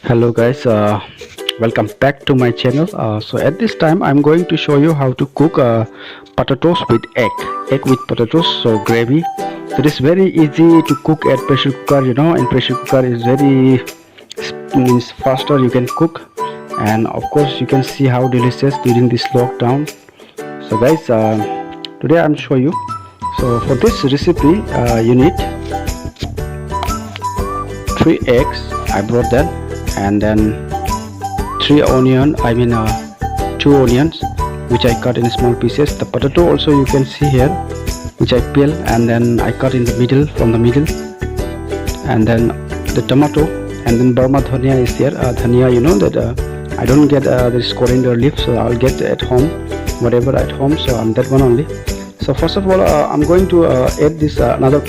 Hello guys, welcome back to my channel. So at this time I'm going to show you how to cook potatoes with egg with potatoes, so gravy. It is very easy to cook at pressure cooker, in pressure cooker is very means faster you can cook, and of course you can see how delicious during this lockdown. So guys, today I'm show you. So for this recipe you need 3 eggs. I brought that, and then 2 onions which I cut in small pieces. The potato also you can see here, which I peel and then I cut in the middle, from the middle, and then the tomato, and then Burma dhania is here. Dhania, you know that I don't get this coriander leaf, so I'll get at home, whatever at home, so I'm that one only. So first of all, I'm going to add this another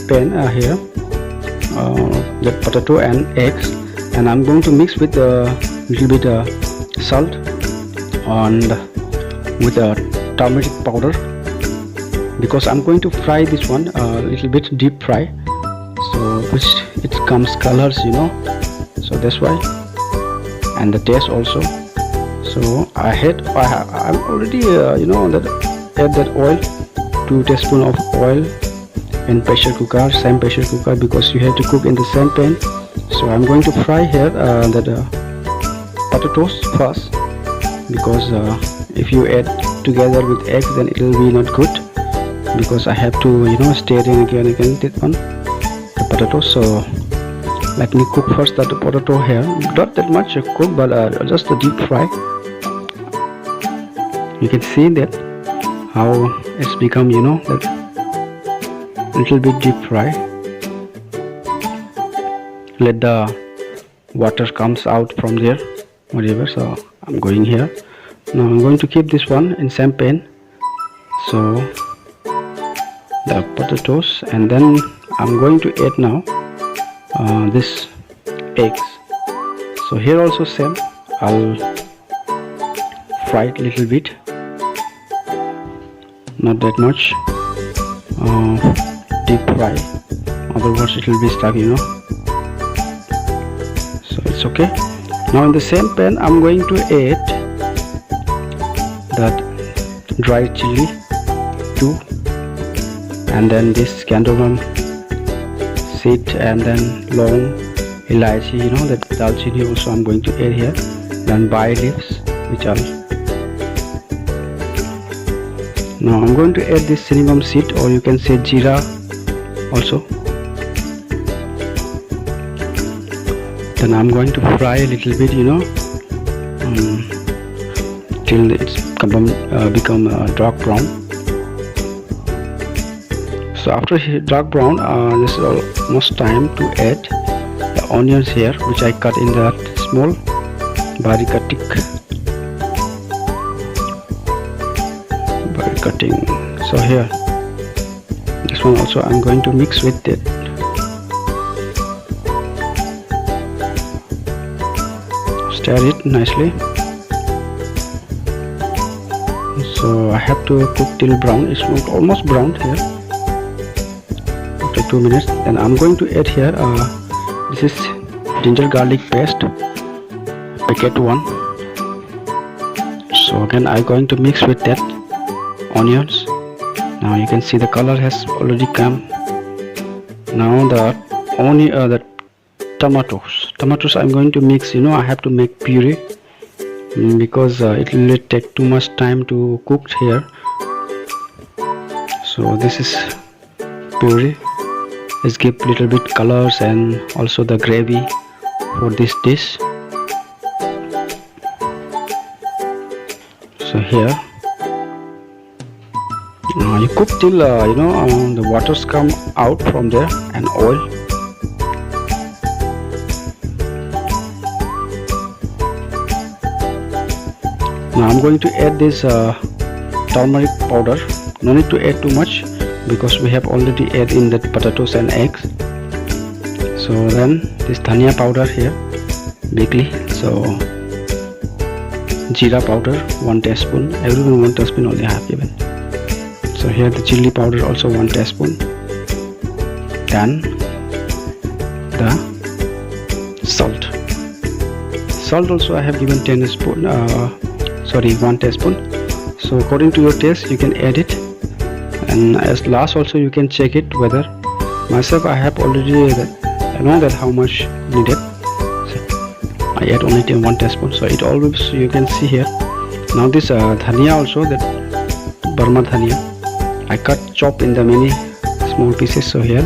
pan here, the potato and eggs, and I'm going to mix with a little bit salt and with turmeric powder, because I'm going to fry this one a little bit deep fry, so which it comes colors, so that's why, and the taste also. So I'm already add that oil, 2 tablespoons of oil in pressure cooker, same pressure cooker, because you have to cook in the same pan. So I'm going to fry here that potatoes first, because if you add together with eggs then it will be not good, because I have to stir in again this one, the potato. So let me cook first that potato here, not that much cook, but just a deep fry. You can see that how it's become, that little bit deep fry. Let the water comes out from there, whatever. So I'm going here now. I'm going to keep this one in same pan, so the potatoes, and then I'm going to add now this eggs. So here also same, I'll fry it little bit, not that much deep fry, otherwise it will be stuck, so it's okay. Now in the same pan I'm going to add that dry chili 2, and then this cardamom seed, and then long elaichi, that dalchini also I'm going to add here, then bay leaves which now I'm going to add this cinnamon seed, or you can say jeera also. Then I'm going to fry a little bit, till it's become dark brown. So after dark brown, this is almost time to add the onions here, which I cut in that small cutting. So here, this one also I'm going to mix with it. Stir it nicely. So I have to cook till brown. It's almost brown here. After 2 minutes, then I'm going to add here this is ginger garlic paste, packet 1. So again I'm going to mix with that onions. Now you can see the color has already come. Now the tomatoes I'm going to mix. I have to make puree, because it will take too much time to cook here. So this is puree. Let's give little bit colors and also the gravy for this dish. So here you cook till the waters come out from there, and oil. Now I'm going to add this turmeric powder. No need to add too much, because we have already add in the potatoes and eggs. So then this dhania powder here weekly. So jeera powder 1 teaspoon, everyone 1 teaspoon only I have given. So here the chili powder also 1 teaspoon, then the salt. Salt also I have given 1 teaspoon. So according to your taste you can add it, and as last also you can check it whether myself I have already I know that how much needed. So I add only 1 teaspoon, so it always you can see here. Now this dhania also, that Burma dhania I chop in the many small pieces. So here,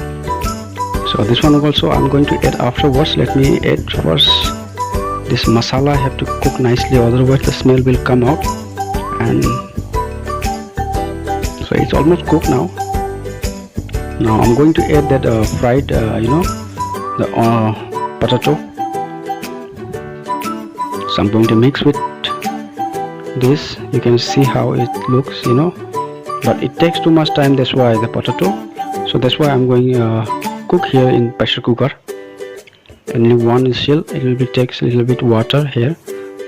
so this one also I'm going to add afterwards. Let me add first this masala. I have to cook nicely, otherwise the smell will come out. And so it's almost cooked now. Now I'm going to add that fried the potato. So I'm going to mix with this. You can see how it looks, but it takes too much time, that's why the potato. So that's why I'm going cook here in pressure cooker. Only 1 whistle. It will takes a little bit water here.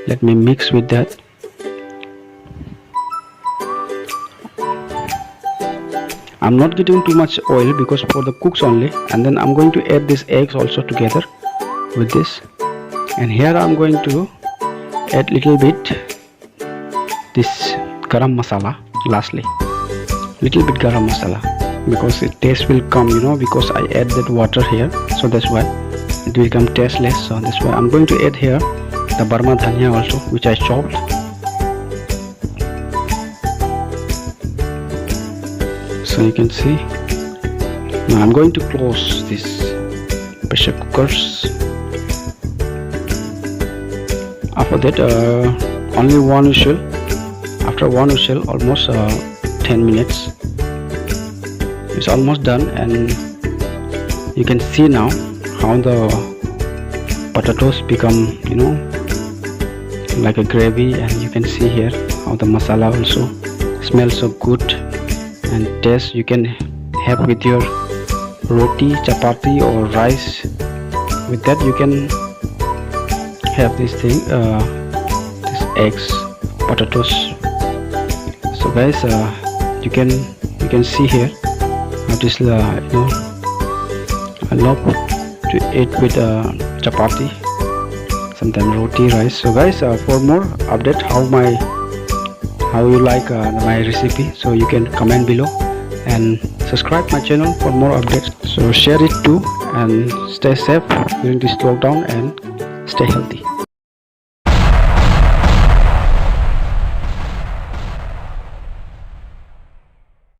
Let me mix with that. I'm not getting too much oil because for the cooks only. And then I'm going to add these eggs also together with this. And here I'm going to add little bit this garam masala lastly. Little bit garam masala, because it taste will come, because I add that water here. So that's why it will become tasteless. So that's why I'm going to add here the Burma dhania also, which I chopped. So you can see. Now I'm going to close this pressure cookers. After that only 1 whistle. After 1 whistle, almost 10 minutes, it's almost done. And you can see now how the potatoes become like a gravy. And you can see here how the masala also smells so good and taste. You can have with your roti, chapati or rice. With that you can have this thing, this eggs, potatoes. So guys, you can see here how this I love to eat with chapati, sometimes roti, rice. So guys, for more update how you like my recipe, so you can comment below and subscribe my channel for more updates. So share it too, and stay safe during this lockdown and stay healthy.